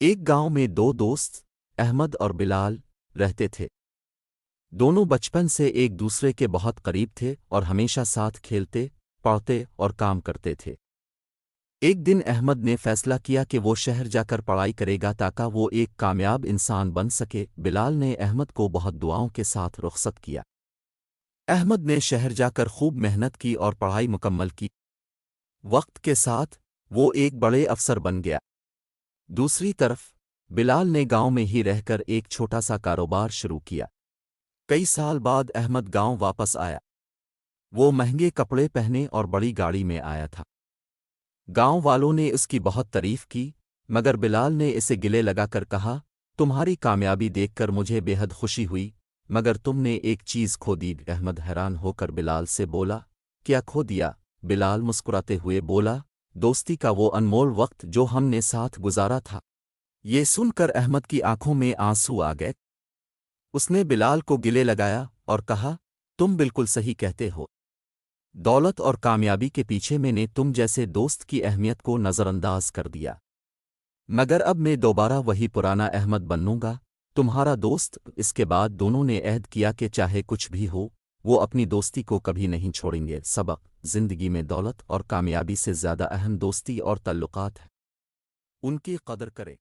ایک گاؤں میں دو دوست احمد اور بلال رہتے تھے۔ دونوں بچپن سے ایک دوسرے کے بہت قریب تھے اور ہمیشہ ساتھ کھیلتے، پڑھتے اور کام کرتے تھے۔ ایک دن احمد نے فیصلہ کیا کہ وہ شہر جا کر پڑھائی کرے گا تاکہ وہ ایک کامیاب انسان بن سکے۔ بلال نے احمد کو بہت دعاؤں کے ساتھ رخصت کیا۔ احمد نے شہر جا کر خوب محنت کی اور پڑھائی مکمل کی۔ وقت کے ساتھ وہ ایک بڑے افسر بن گیا۔ دوسری طرف بلال نے گاؤں میں ہی رہ کر ایک چھوٹا سا کاروبار شروع کیا۔ کئی سال بعد احمد گاؤں واپس آیا۔ وہ مہنگے کپڑے پہنے اور بڑی گاڑی میں آیا تھا۔ گاؤں والوں نے اس کی بہت تعریف کی، مگر بلال نے اسے گلے لگا کر کہا، تمہاری کامیابی دیکھ کر مجھے بے حد خوشی ہوئی، مگر تم نے ایک چیز کھو دی۔ احمد حیران ہو کر بلال سے بولا، کیا کھو دیا؟ بلال مسکراتے ہوئے بولا، دوستی کا وہ انمول وقت جو ہم نے ساتھ گزارا تھا۔ یہ سن کر احمد کی آنکھوں میں آنسو آ گئے۔ اس نے بلال کو گلے لگایا اور کہا، تم بالکل صحیح کہتے ہو۔ دولت اور کامیابی کے پیچھے میں نے تم جیسے دوست کی اہمیت کو نظر انداز کر دیا، مگر اب میں دوبارہ وہی پرانا احمد بنوں گا، تمہارا دوست۔ اس کے بعد دونوں نے عہد کیا کہ چاہے کچھ بھی ہو، وہ اپنی دوستی کو کبھی نہیں چھوڑیں گے۔ سبق: زندگی میں دولت اور کامیابی سے زیادہ اہم دوستی اور تعلقات ہیں، ان کی قدر کریں۔